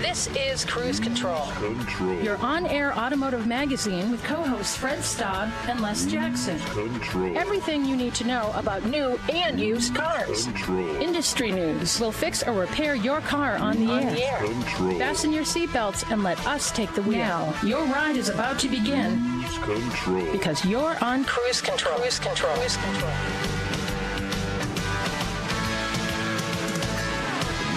This is Cruise Control. Your on-air automotive magazine with co-hosts Fred Staub and Les Jackson. Everything you need to know about new and used cars. Industry news will fix or repair your car on the air. Fasten your seatbelts and let us take the wheel. Now, your ride is about to begin. Because you're on Cruise Control. Cruise Control. Cruise Control.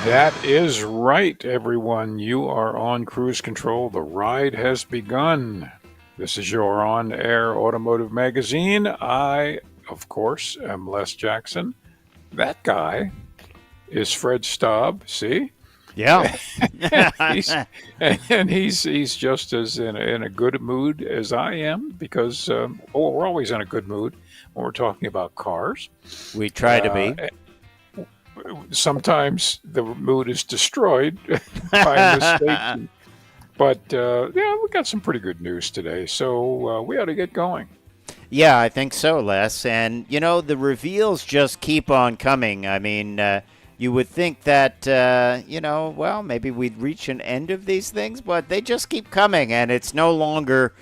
That is right, everyone. You are on Cruise Control. The ride has begun. This is your on-air automotive magazine. I, of course, am Les Jackson. That guy is Fred Staub. See? Yeah. he's just as in a good mood as I am because we're always in a good mood when we're talking about cars. We try to be. Sometimes the mood is destroyed by mistake. But, we got some pretty good news today, so we ought to get going. Yeah, I think so, Les. And, the reveals just keep on coming. I mean, you would think that, maybe we'd reach an end of these things, but they just keep coming, and it's no longer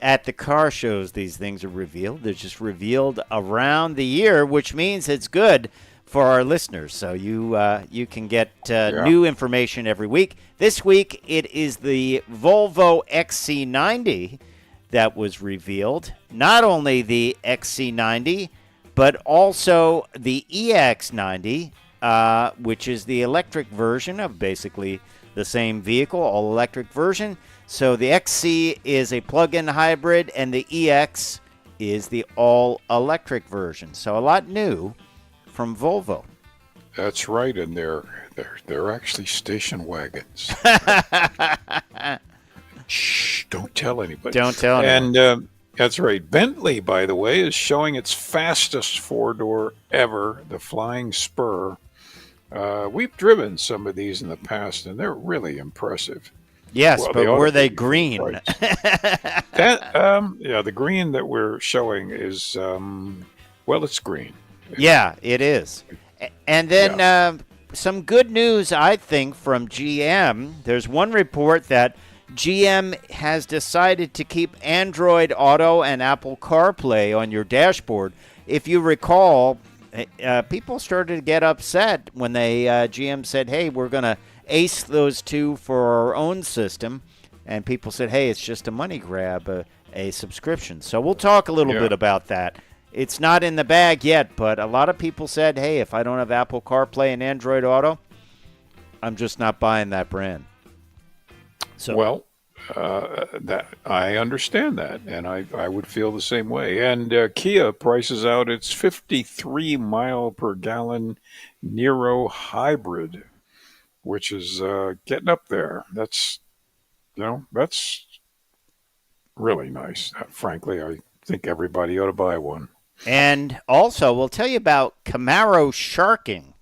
at the car shows these things are revealed. They're just revealed around the year, which means it's good for our listeners. So you can get new information every week. This week, it is the Volvo XC90 that was revealed. Not only the XC90, but also the EX90, which is the electric version of basically the same vehicle, all-electric version. So the XC is a plug-in hybrid, and the EX is the all-electric version. So a lot new from Volvo. That's right, and they're actually station wagons. Shh! Don't tell anybody. Don't tell anybody. And that's right. Bentley, by the way, is showing its fastest four-door ever, the Flying Spur. We've driven some of these in the past, and they're really impressive. Yes, but were they green? Right. The green that we're showing is, it's green. Yeah, it is. And then some good news, I think, from GM. There's one report that GM has decided to keep Android Auto and Apple CarPlay on your dashboard. If you recall, people started to get upset when GM said, hey, we're going to ace those two for our own system. And people said, hey, it's just a money grab, a subscription. So we'll talk a little bit about that. It's not in the bag yet, but a lot of people said, hey, if I don't have Apple CarPlay and Android Auto, I'm just not buying that brand. So, that I understand that, and I would feel the same way. And Kia prices out its 53 mile per gallon Niro hybrid, which is getting up there. That's really nice. Frankly, I think everybody ought to buy one. And also, we'll tell you about Camaro Sharking.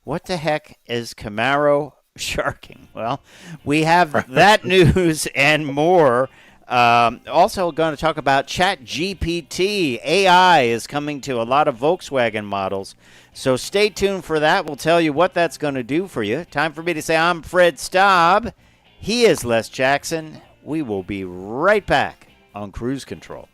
What the heck is Camaro Sharking? Well, we have that news and more. Also going to talk about Chat GPT AI is coming to a lot of Volkswagen models. So stay tuned for that. We'll tell you what that's going to do for you. Time for me to say I'm Fred Staub. He is Les Jackson. We will be right back on Cruise Control.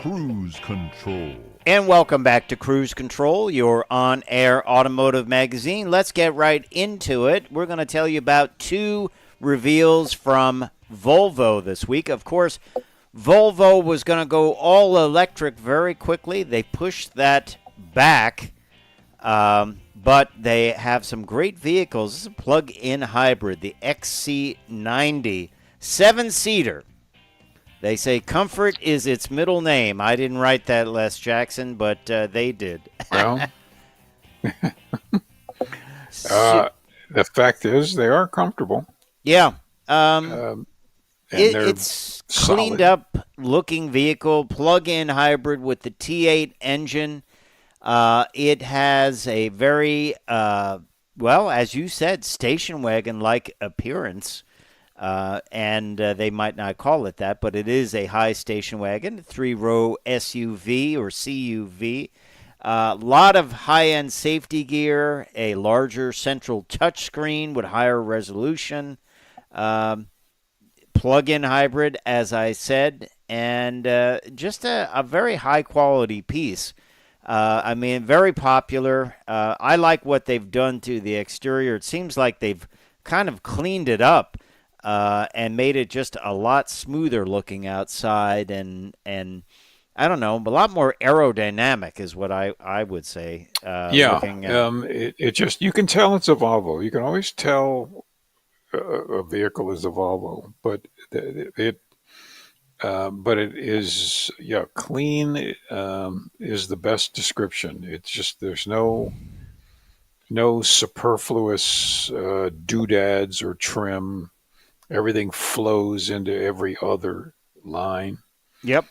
Cruise Control. And welcome back to Cruise Control, your on-air automotive magazine. Let's get right into it. We're going to tell you about two reveals from Volvo this week. Of course, Volvo was going to go all electric very quickly. They pushed that back, but they have some great vehicles. This is a plug-in hybrid, the XC90, 7-seater. They say comfort is its middle name. I didn't write that, Les Jackson, but they did. Well, the fact is they are comfortable. Yeah. And It's cleaned up looking vehicle, plug-in hybrid with the T8 engine. It has a very, well, as you said, station wagon-like appearance. And they might not call it that, but it is a high station wagon, 3-row SUV or CUV. A lot of high-end safety gear, a larger central touchscreen with higher resolution, plug-in hybrid, as I said, and just a very high-quality piece. I mean, very popular. I like what they've done to the exterior. It seems like they've kind of cleaned it up. And made it just a lot smoother looking outside, and I don't know, a lot more aerodynamic is what I would say. It just, you can tell it's a Volvo. You can always tell a vehicle is a Volvo, but it is clean. Is the best description. It's just there's no superfluous doodads or trim. Everything flows into every other line. Yep.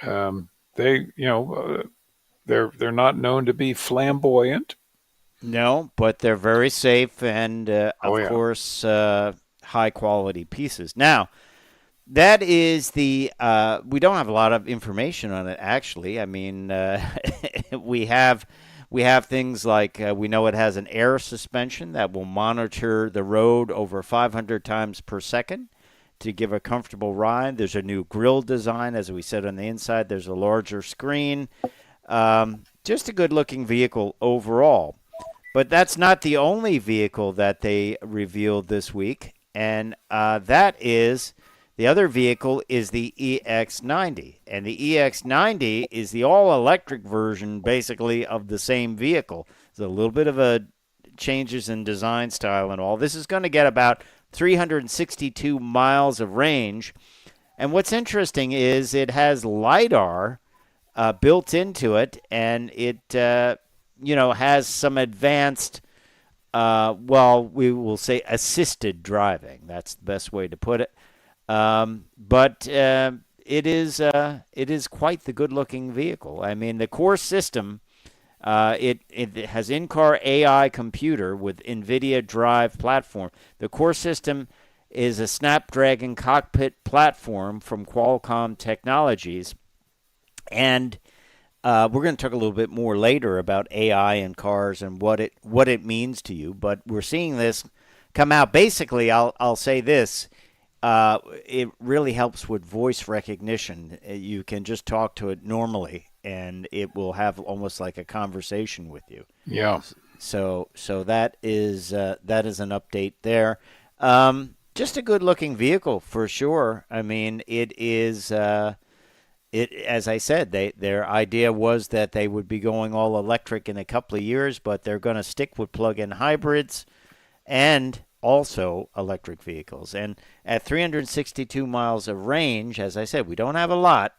They're not known to be flamboyant. No, but they're very safe and of course high quality pieces. Now, that is the we don't have a lot of information on it actually. I mean, we have things like we know it has an air suspension that will monitor the road over 500 times per second to give a comfortable ride. There's a new grille design, as we said on the inside. There's a larger screen. Just a good-looking vehicle overall. But that's not the only vehicle that they revealed this week, and that is the other vehicle is the EX90, and the EX90 is the all-electric version, basically, of the same vehicle. There's a little bit of a changes in design style and all. This is going to get about 362 miles of range, and what's interesting is it has LiDAR built into it, and it has some advanced, we will say assisted driving. That's the best way to put it. But it is quite the good-looking vehicle. I mean, the core system, it has in-car AI computer with NVIDIA Drive platform. The core system is a Snapdragon cockpit platform from Qualcomm Technologies, and we're going to talk a little bit more later about AI in cars and what it means to you. But we're seeing this come out. Basically, I'll say this. It really helps with voice recognition. You can just talk to it normally, and it will have almost like a conversation with you. Yeah. So that is an update there. Just a good-looking vehicle for sure. I mean, it is. As I said, their idea was that they would be going all electric in a couple of years, but they're going to stick with plug-in hybrids and also electric vehicles. And at 362 miles of range, as I said, we don't have a lot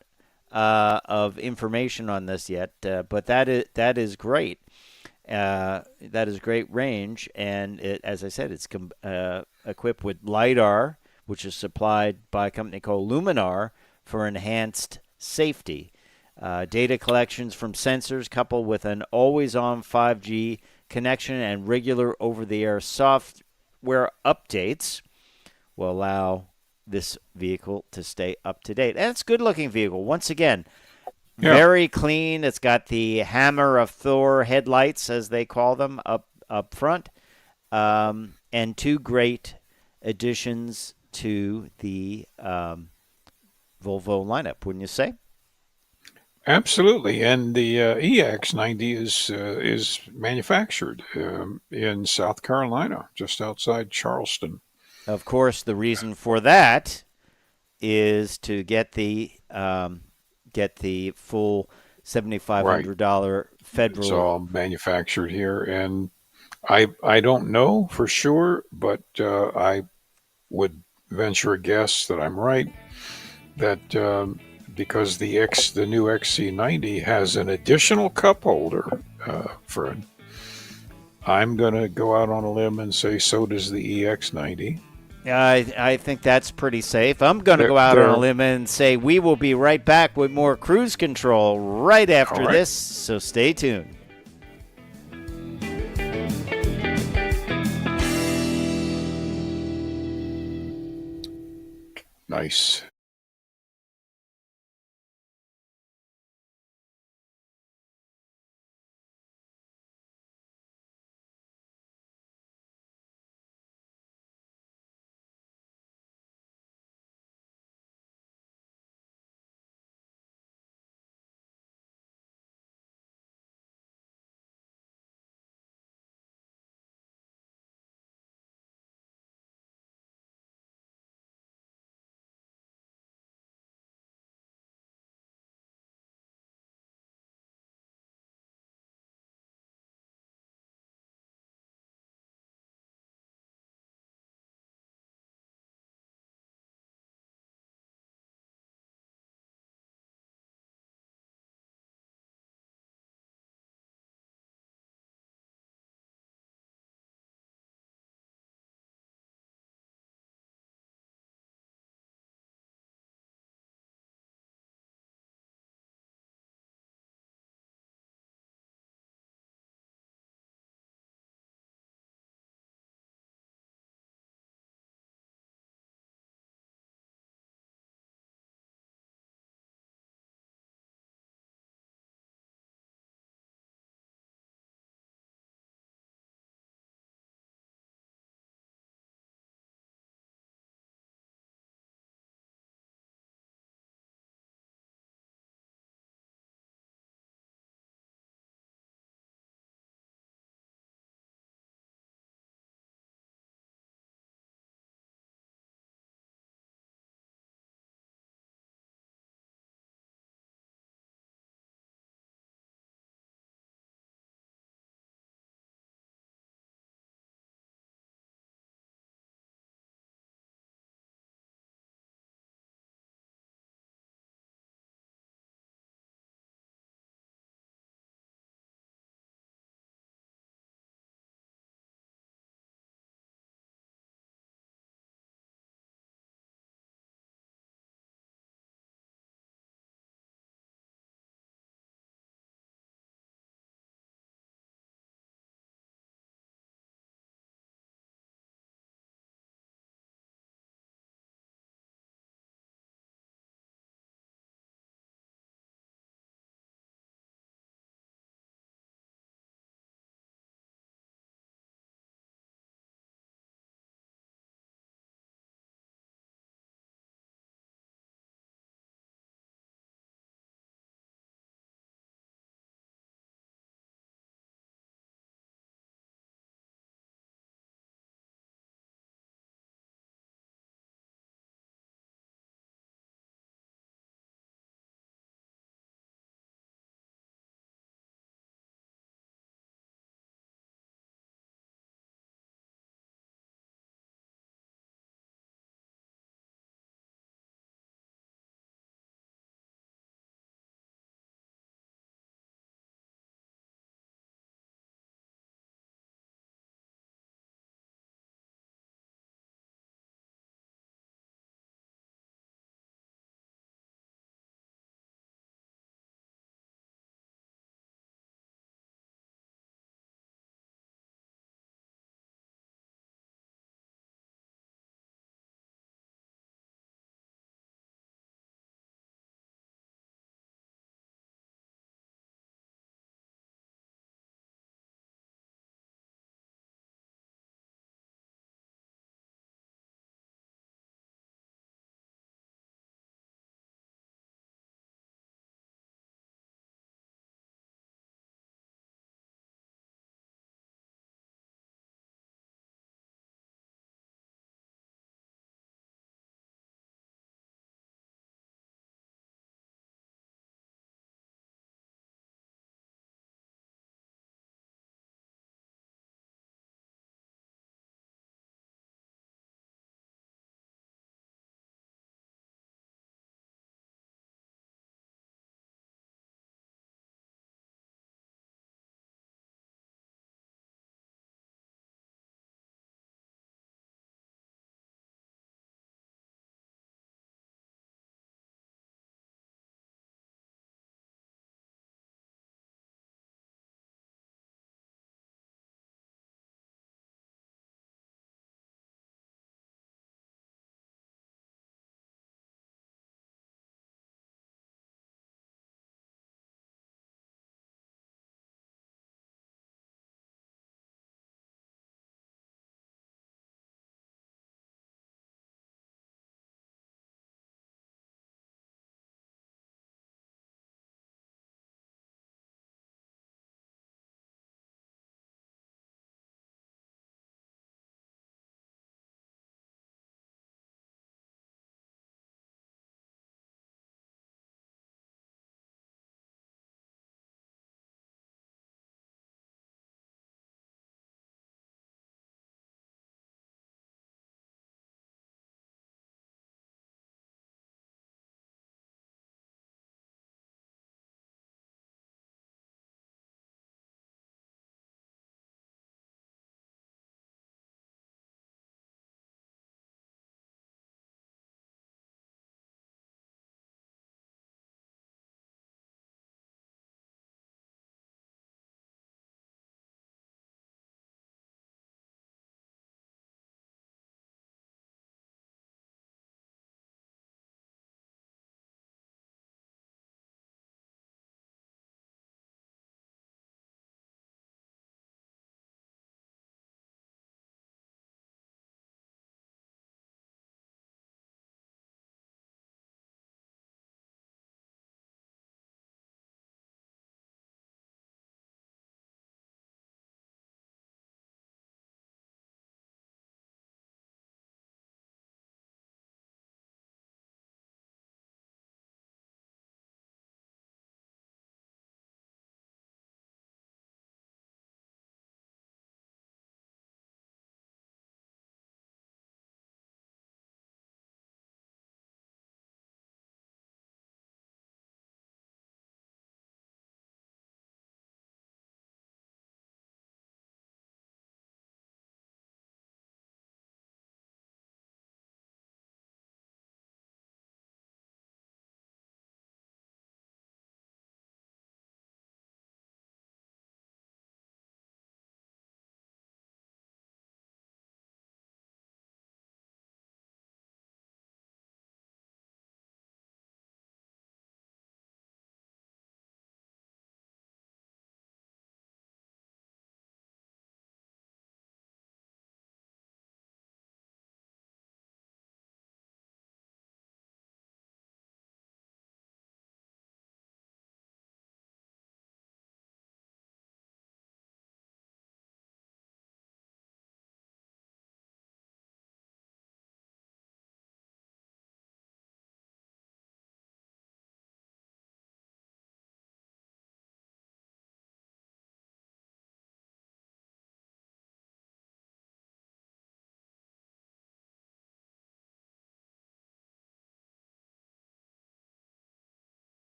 of information on this yet, but that is great. That is great range, and as I said, it's equipped with LiDAR, which is supplied by a company called Luminar for enhanced safety. Data collections from sensors coupled with an always-on 5G connection and regular over-the-air software updates will allow this vehicle to stay up to date. And it's a good-looking vehicle. Once again, very clean. It's got the Hammer of Thor headlights, as they call them, up front. And two great additions to the Volvo lineup, wouldn't you say? Absolutely, and the EX90 is manufactured in South Carolina, just outside Charleston. Of course, the reason for that is to get the full Right, $7,500 it's federal. all manufactured here, and I don't know for sure, but I would venture a guess that I'm right. That because the new XC90 has an additional cup holder, Fred. I'm gonna go out on a limb and say so does the EX90. I think that's pretty safe. I'm going to They're, go out on a they're limb and say we will be right back with more cruise control right all after right. this, so stay tuned. Nice.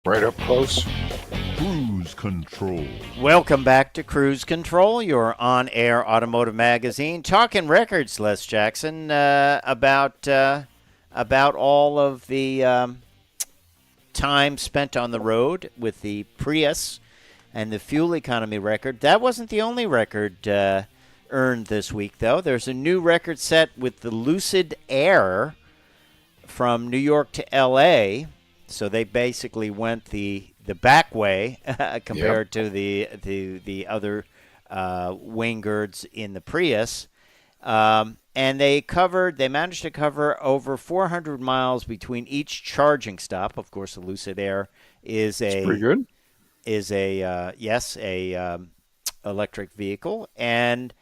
Right up close. Cruise Control. Welcome back to Cruise Control, your on-air automotive magazine, talking records, Les Jackson, about all of the time spent on the road with the Prius and the fuel economy record. That wasn't the only record earned this week, though. There's a new record set with the Lucid Air from New York to L.A., so they basically went the back way compared to the other wing girds in the Prius. And they managed to cover over 400 miles between each charging stop. Of course, the Lucid Air is Pretty good. Electric vehicle. And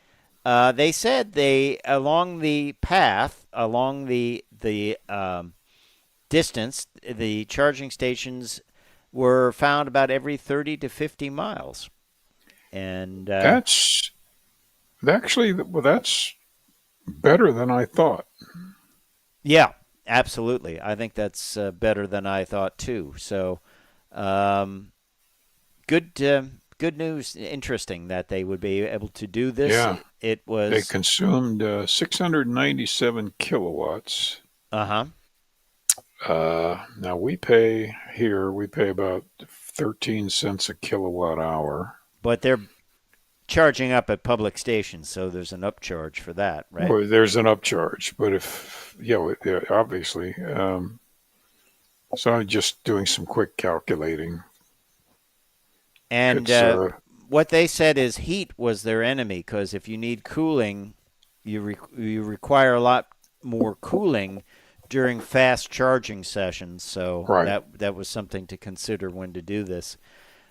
they said along the path, along the distance, the charging stations were found about every 30 to 50 miles. And that's better than I thought. Yeah, absolutely. I think that's better than I thought too. So, good news. Interesting that they would be able to do this. Yeah, they consumed 697 kilowatts. Now we pay about 13 cents a kilowatt hour. But they're charging up at public stations, so there's an upcharge for that, right? Well, there's an upcharge, but obviously. So I'm just doing some quick calculating. And what they said is heat was their enemy, because if you need cooling, you require a lot more cooling during fast charging sessions. So that was something to consider when to do this.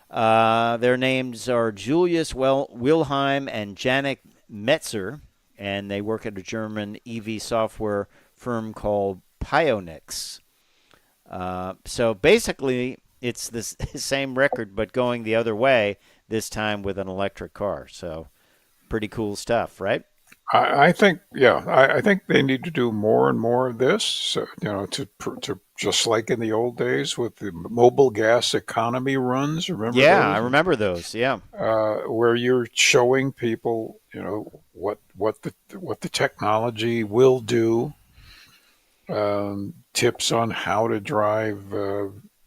Their names are Julius Wilhelm and Janik Metzer, and they work at a German EV software firm called Pionix. So basically, it's the same record, but going the other way, this time with an electric car. So pretty cool stuff, right? I think they need to do more and more of this. So, to just like in the old days with the mobile gas economy runs. Remember? Yeah, those? I remember those. Yeah, where you're showing people, what the technology will do. Tips on how to drive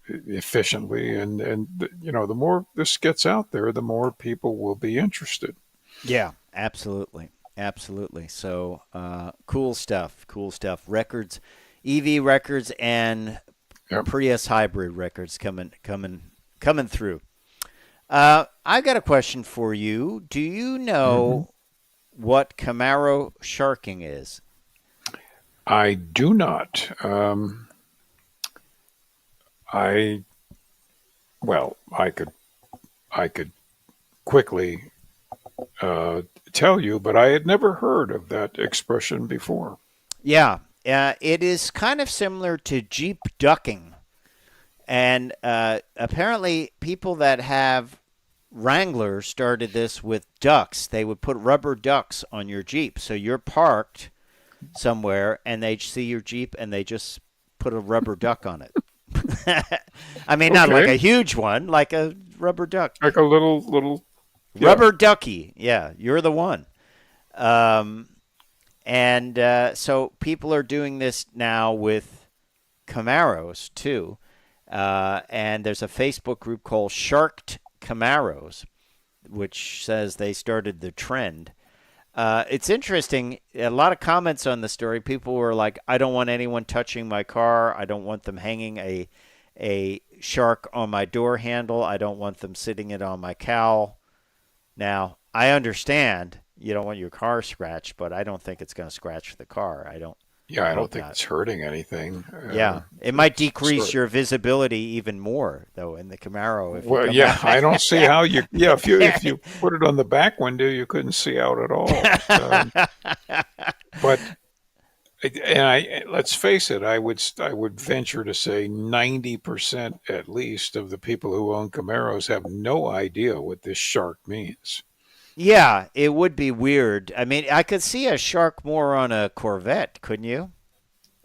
efficiently, and the more this gets out there, the more people will be interested. Yeah, absolutely. Absolutely. So cool stuff. Records, EV records, and Prius hybrid records coming through. I got a question for you. Do you know what Camaro Sharking is? I do not. I could quickly tell you, but I had never heard of that expression before. Yeah, it is kind of similar to Jeep ducking, and apparently people that have Wranglers started this with ducks. They would put rubber ducks on your Jeep, so you're parked somewhere and they see your Jeep and they just put a rubber duck on it. I mean, not like a huge one, like a rubber duck, like a little rubber ducky. Yeah, you're the one. So people are doing this now with Camaros too. And there's a Facebook group called Sharked Camaros, which says they started the trend. It's interesting. A lot of comments on the story. People were like, I don't want anyone touching my car. I don't want them hanging a shark on my door handle. I don't want them sitting it on my cowl. Now, I understand you don't want your car scratched, but I don't think it's going to scratch the car. I don't think it's hurting anything. It might decrease your visibility even more, though, in the Camaro. I don't see how you. Yeah, if you put it on the back window, you couldn't see out at all. Let's face it. I would venture to say 90% at least of the people who own Camaros have no idea what this shark means. Yeah, it would be weird. I mean, I could see a shark more on a Corvette, couldn't you?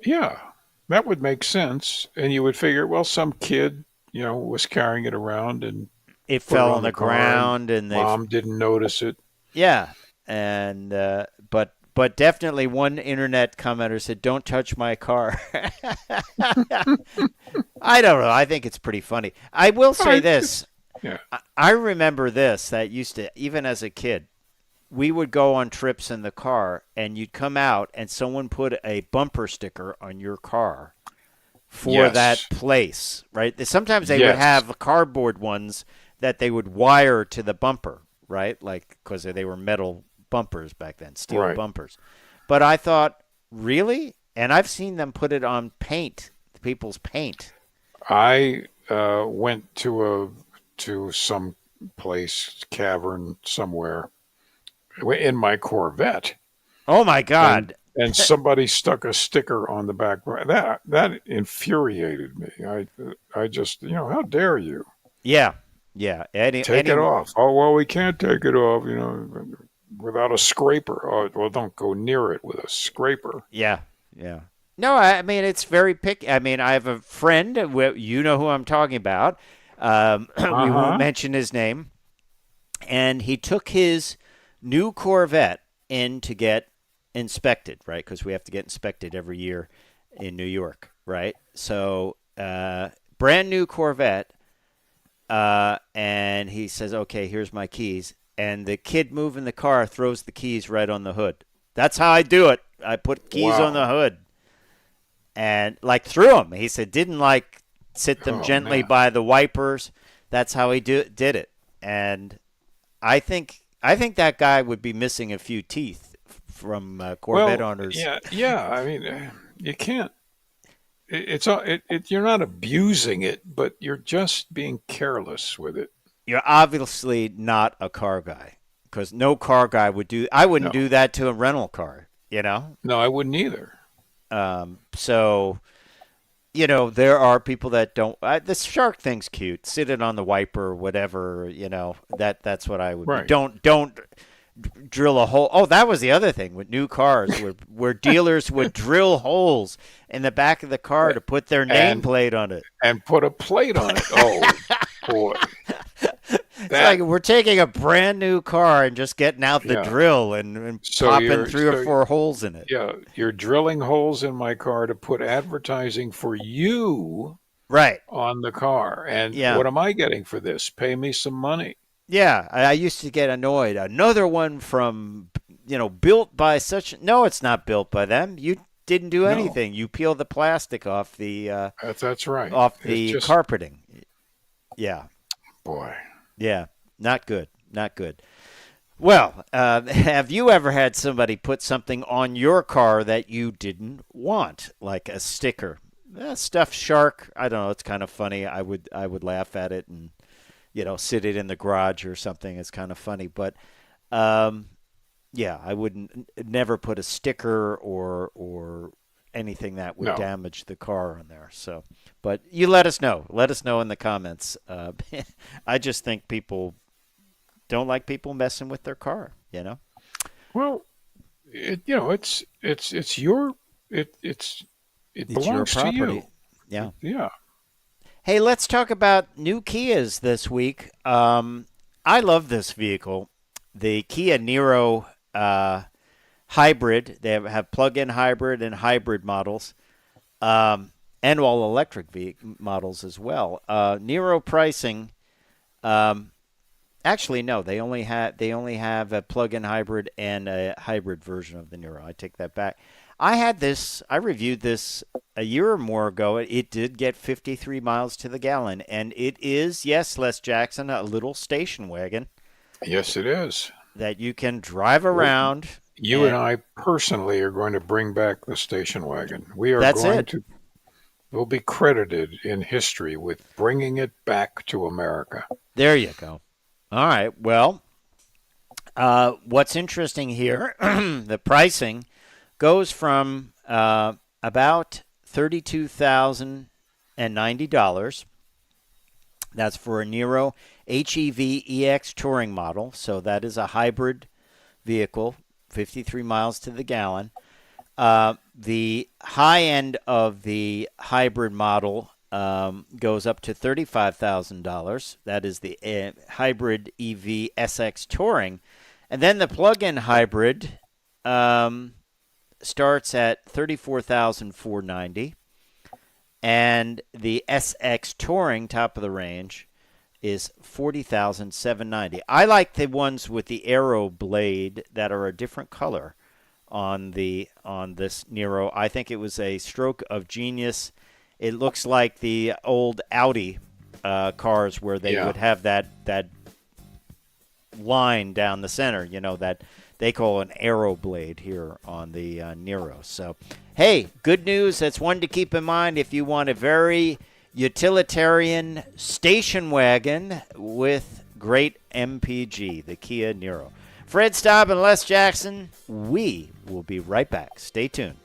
Yeah, that would make sense. And you would figure, well, some kid, was carrying it around and It put it fell on on the car, ground, and Mom didn't notice it. yeah, and but definitely one internet commenter said, "Don't touch my car." I don't know. I think it's pretty funny. I will say this. Yeah. I remember this, that used to, even as a kid, we would go on trips in the car, and you'd come out and someone put a bumper sticker on your car for Yes. that place, right? Sometimes they Yes. would have cardboard ones that they would wire to the bumper, right? Like, because they were metal bumpers back then, steel Right. bumpers. But I thought, really? And I've seen them put it on paint, people's paint. I went to some place, cavern somewhere, in my Corvette. Oh my God! And somebody stuck a sticker on the back. That infuriated me. I just, how dare you? Yeah, yeah. Take it off. Oh, well, we can't take it off, without a scraper. Oh, well, don't go near it with a scraper. Yeah, yeah. No, I mean, it's very picky. I mean, I have a friend, you know who I'm talking about. We won't mention his name. And he took his new Corvette in to get inspected, right? Because we have to get inspected every year in New York, right? So, brand new Corvette. And he says, okay, here's my keys. And the kid moving the car throws the keys right on the hood. That's how I do it. I put keys on the hood. And threw them. He said, didn't sit them gently by the wipers. That's how he did it. And I think that guy would be missing a few teeth from Corvette owners. Yeah. I mean, you can't. You're not abusing it, but you're just being careless with it. You're obviously not a car guy, because no car guy would do. I wouldn't do that to a rental car. No, I wouldn't either. So, there are people that don't. The shark thing's cute. Sit it on the wiper or whatever. That's what I would. Right. Don't drill a hole. Oh, that was the other thing with new cars, where dealers would drill holes in the back of the car to put their nameplate on it and put a plate on it. Oh boy. It's like we're taking a brand new car and just getting out the drill and popping 3 or 4 holes in it. Yeah, you're drilling holes in my car to put advertising for you on the car. And what am I getting for this? Pay me some money. Yeah, I used to get annoyed. Another one from, built by such. No, it's not built by them. You didn't do anything. You peel the plastic off the. That's right. Off the carpeting. Yeah. Boy. Yeah, not good. Not good. Well, have you ever had somebody put something on your car that you didn't want, like a sticker? Stuffed shark. I don't know. It's kind of funny. I would laugh at it and, sit it in the garage or something. It's kind of funny. But, I wouldn't never put a sticker or anything that would damage the car on there. So, but you let us know. Let us know in the comments. I just think people don't like people messing with their car. Well, it belongs your property. To you. Yeah. Yeah. Hey, let's talk about new Kias this week. I love this vehicle, the Kia Niro hybrid. They have plug-in hybrid and hybrid models, and all electric models as well. Niro pricing. Actually, no. They only have a plug-in hybrid and a hybrid version of the Niro. I take that back. I reviewed this a year or more ago. It did get 53 miles to the gallon, and it is, yes, Les Jackson, a little station wagon. Yes, it is. That you can drive around. You and I personally are going to bring back the station wagon. We'll be credited in history with bringing it back to America. There you go. All right. Well, what's interesting here, the pricing goes from about $32,090. That's for a Niro HEV EX touring model. So that is a hybrid vehicle, 53 miles to the gallon. The high end of the hybrid model goes up to $35,000. That is the hybrid EV SX Touring. And then the plug-in hybrid starts at $34,490. And the SX Touring, top of the range, is $40,790. I like the ones with the arrow blade that are a different color on this Niro. I think it was a stroke of genius. It looks like the old Audi cars where they would have that line down the center, that they call an arrow blade here on the Niro. So, hey, good news. That's one to keep in mind if you want a very utilitarian station wagon with great MPG, the Kia Niro. Fred Staub and Les Jackson, we will be right back. Stay tuned.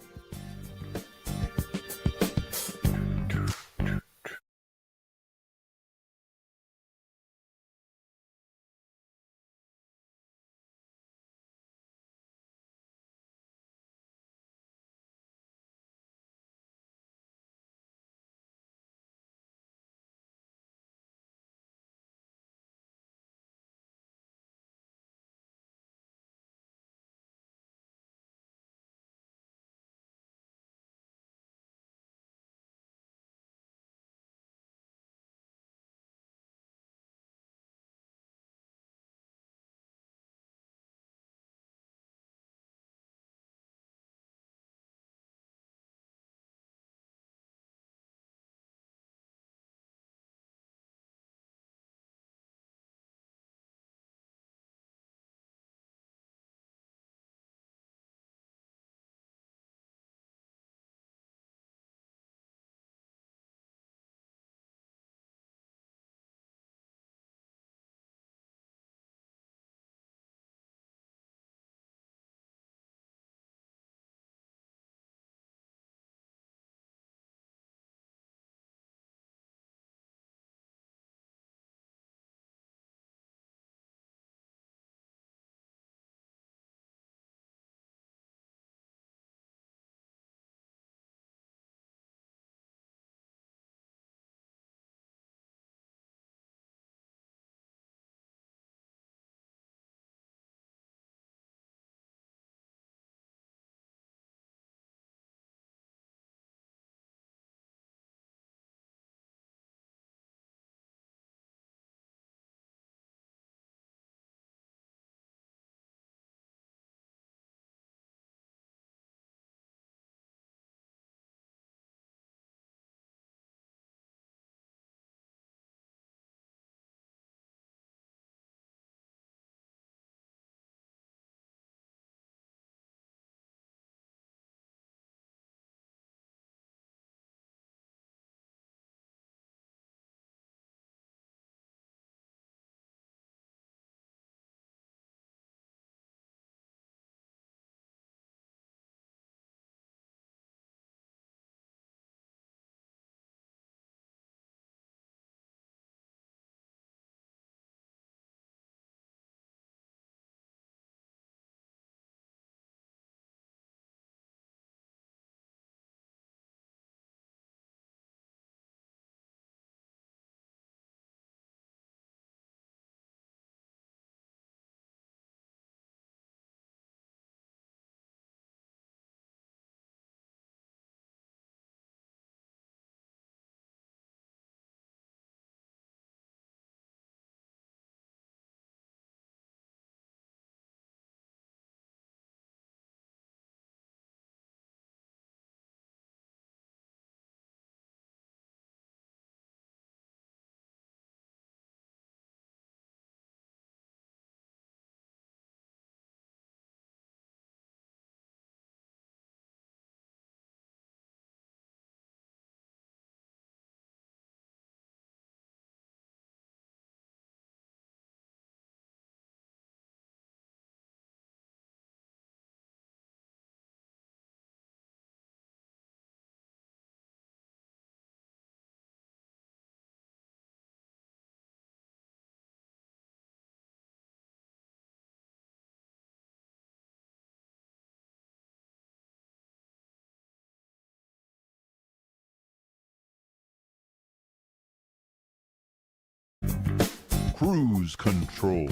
Cruise Control.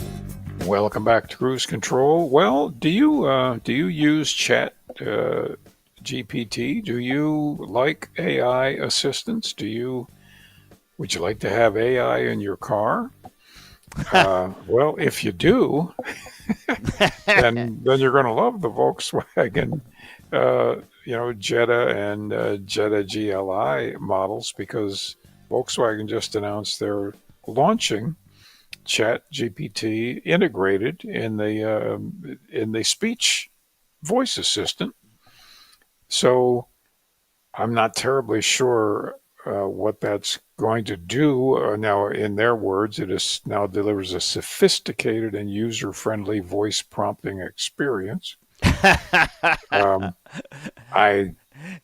Welcome back to Cruise Control. Well, do you use Chat GPT? Do you like AI assistants? Would you like to have AI in your car? Well, if you do, then you're going to love the Volkswagen, Jetta and Jetta GLI models, because Volkswagen just announced they're launching Chat GPT integrated in the speech voice assistant. So I'm not terribly sure what that's going to do. Now, in their words, now delivers a sophisticated and user-friendly voice prompting experience.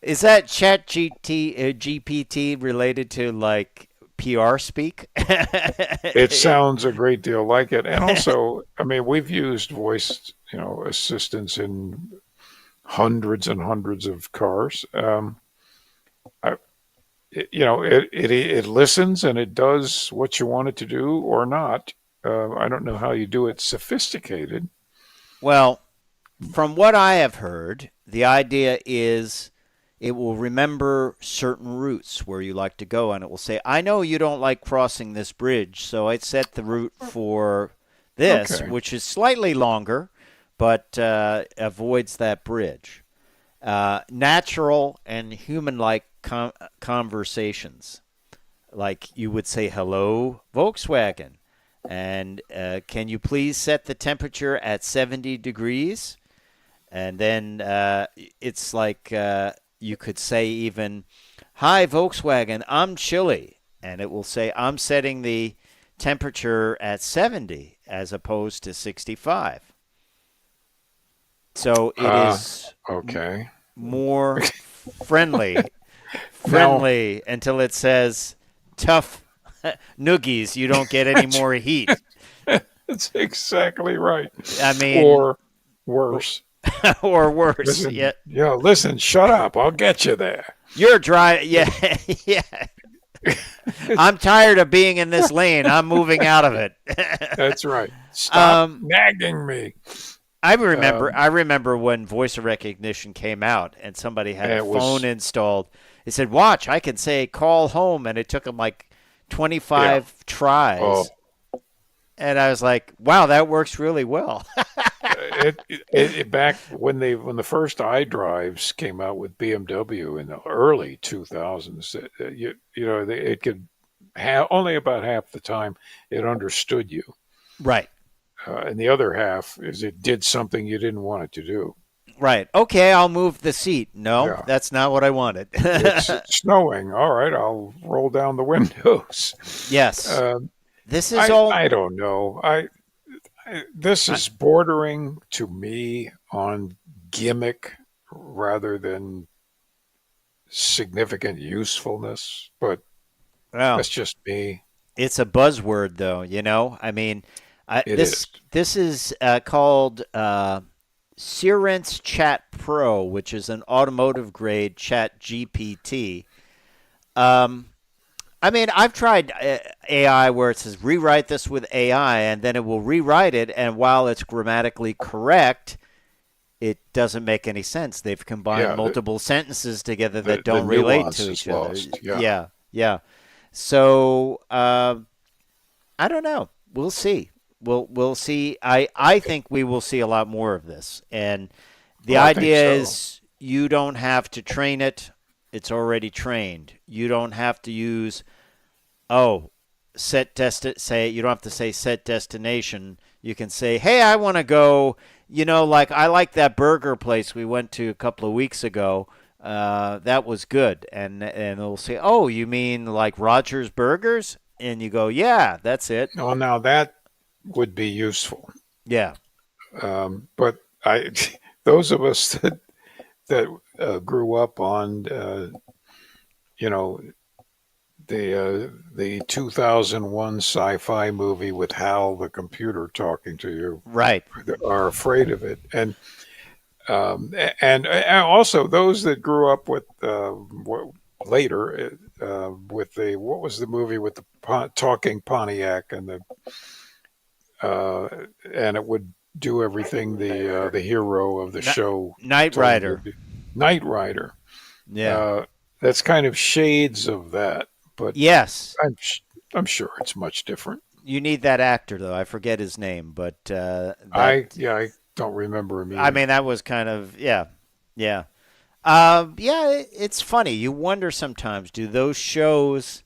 Is that Chat GPT related to like PR speak? It sounds a great deal like it. And also, I mean, we've used voice, assistants in hundreds and hundreds of cars. It listens and it does what you want it to do or not. I don't know how you do it sophisticated. Well, from what I have heard, the idea is it will remember certain routes where you like to go, and it will say, I know you don't like crossing this bridge, so I set the route for this, Okay. which is slightly longer, but avoids that bridge. Natural and human-like conversations. Like you would say, hello, Volkswagen, and can you please set the temperature at 70 degrees? And then it's like you could say even, hi, Volkswagen, I'm chilly. And it will say, I'm setting the temperature at 70 as opposed to 65. So it is Okay. more friendly until it says, tough noogies, you don't get any more heat. That's exactly right. I mean, or worse. or worse. Listen, Yeah. Listen, shut up. I'll get you there. You're dry. Yeah. Yeah. I'm tired of being in this lane. I'm moving out of it. That's right. Stop nagging me. I remember when voice recognition came out and somebody had a phone installed. It said, watch, I can say call home. And it took them like 25 tries. Oh. And I was like, wow, that works really well. Back when the first iDrives came out with BMW in the early 2000s, it could only about half the time it understood you. Right. And the other half is it did something you didn't want it to do. Right. Okay, I'll move the seat. No, that's not what I wanted. It's snowing. All right, I'll roll down the windows. Yes. This is I don't know. This is bordering to me on gimmick rather than significant usefulness, but that's just me. It's a buzzword, though. I mean, this is called Sirent's Chat Pro, which is an automotive grade Chat GPT. I mean, I've tried AI where it says rewrite this with AI, and then it will rewrite it, and while it's grammatically correct, it doesn't make any sense. They've combined multiple sentences together that don't relate to each other. Yeah. So I don't know. We'll see. We'll see. I think we will see a lot more of this, and the idea is you don't have to train it. It's already trained. You don't have to use, you don't have to say set destination. You can say, hey, I want to go, like I like that burger place we went to a couple of weeks ago. That was good. And it'll say, oh, you mean like Rogers Burgers? And you go, yeah, that's it. Oh, now that would be useful. Yeah. But those of us that grew up on, the 2001 sci-fi movie with Hal the computer talking to you, right, are afraid of it, and also those that grew up with later with what was the movie with the talking Pontiac and the and it would do everything the hero of the show. Knight told it Rider. would do. Knight Rider. Yeah. That's kind of shades of that, but Yes. I'm sure it's much different. You need that actor, though. I forget his name, but I don't remember him either. I mean, that was kind of, yeah. It's funny. You wonder sometimes, do those shows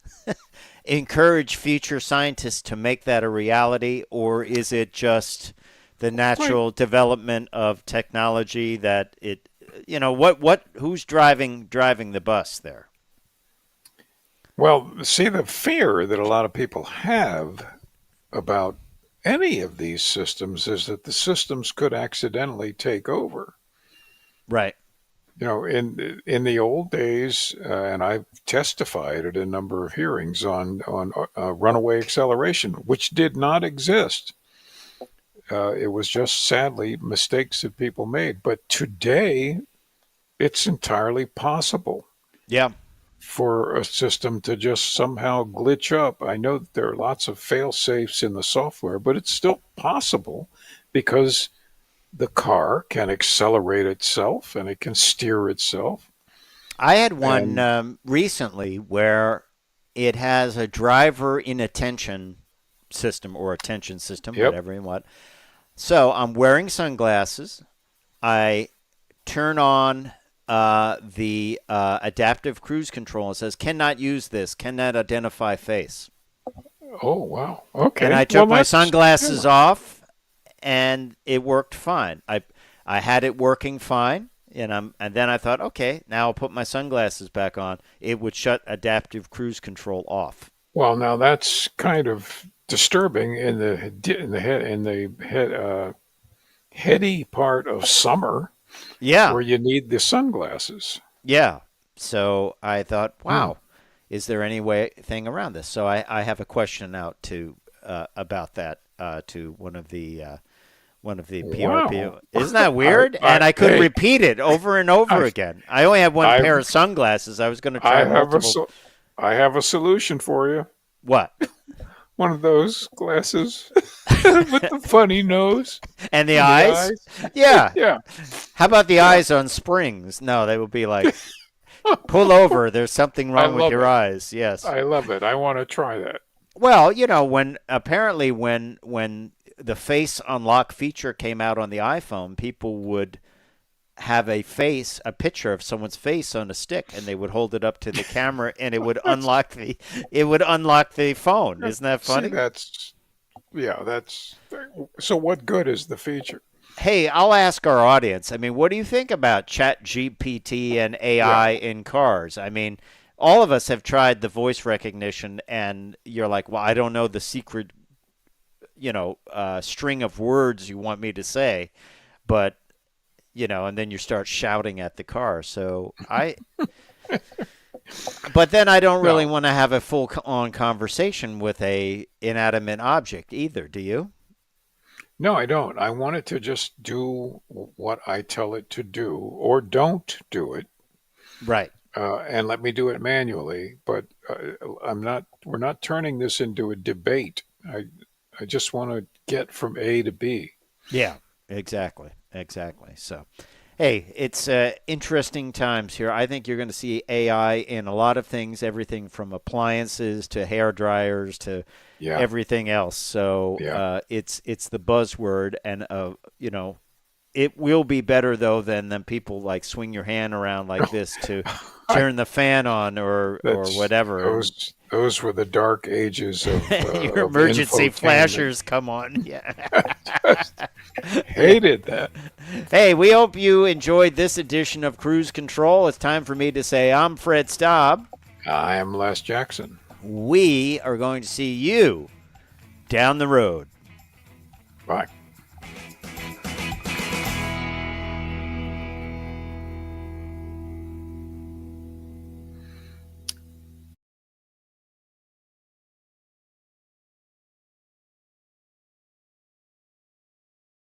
encourage future scientists to make that a reality, or is it just the natural development of technology that it, who's driving the bus there? Well, see, the fear that a lot of people have about any of these systems is that the systems could accidentally take over. Right. In the old days, and I've testified at a number of hearings on runaway acceleration, which did not exist. It was just sadly mistakes that people made. But today, it's entirely possible. Yeah. For a system to just somehow glitch up. I know that there are lots of fail-safes in the software, but it's still possible because the car can accelerate itself and it can steer itself. I had one recently where it has a driver inattention system or attention system, whatever you want. So I'm wearing sunglasses. I turn on the adaptive cruise control. It says, cannot use this, cannot identify face. Oh, wow. Okay. And I took my sunglasses off, and it worked fine. I had it working fine, and then I thought, okay, now I'll put my sunglasses back on. It would shut adaptive cruise control off. Well, now that's kind of disturbing in the heady part of summer. Yeah. Where you need the sunglasses. Yeah. So I thought, wow, is there any thing around this? So I have a question out to about that to one of the PR people. Isn't that weird? And I could repeat it over and over again. I only have one pair of sunglasses. I was going to try multiple. I have a solution for you. What? One of those glasses with the funny nose. And the eyes? Yeah. Yeah. How about the eyes on springs? No, they would be like, pull over. There's something wrong with your eyes. Yes. I love it. I want to try that. Well, when the face unlock feature came out on the iPhone, people would have a picture of someone's face on a stick, and they would hold it up to the camera, and it would unlock the phone. Isn't that funny? See, so what good is the feature? Hey, I'll ask our audience. I mean, what do you think about Chat GPT and AI in cars? I mean, all of us have tried the voice recognition, and you're like, well, I don't know the secret, string of words you want me to say, but and then you start shouting at the car. So but then I don't really want to have a full-on conversation with a inanimate object either. Do you? No, I don't. I want it to just do what I tell it to do, or don't do it. Right. And let me do it manually. But we're not turning this into a debate. I just want to get from A to B. Yeah, exactly. So, hey, it's interesting times here. I think you're going to see AI in a lot of things, everything from appliances to hair dryers to everything else. So it's the buzzword, and it will be better though than people like swing your hand around like this to turn the fan on or whatever. Those were the dark ages of your emergency flashers come on. Yeah. Hated that. Hey, we hope you enjoyed this edition of Cruise Control. It's time for me to say I'm Fred Staub. I am Les Jackson. We are going to see you down the road. Bye.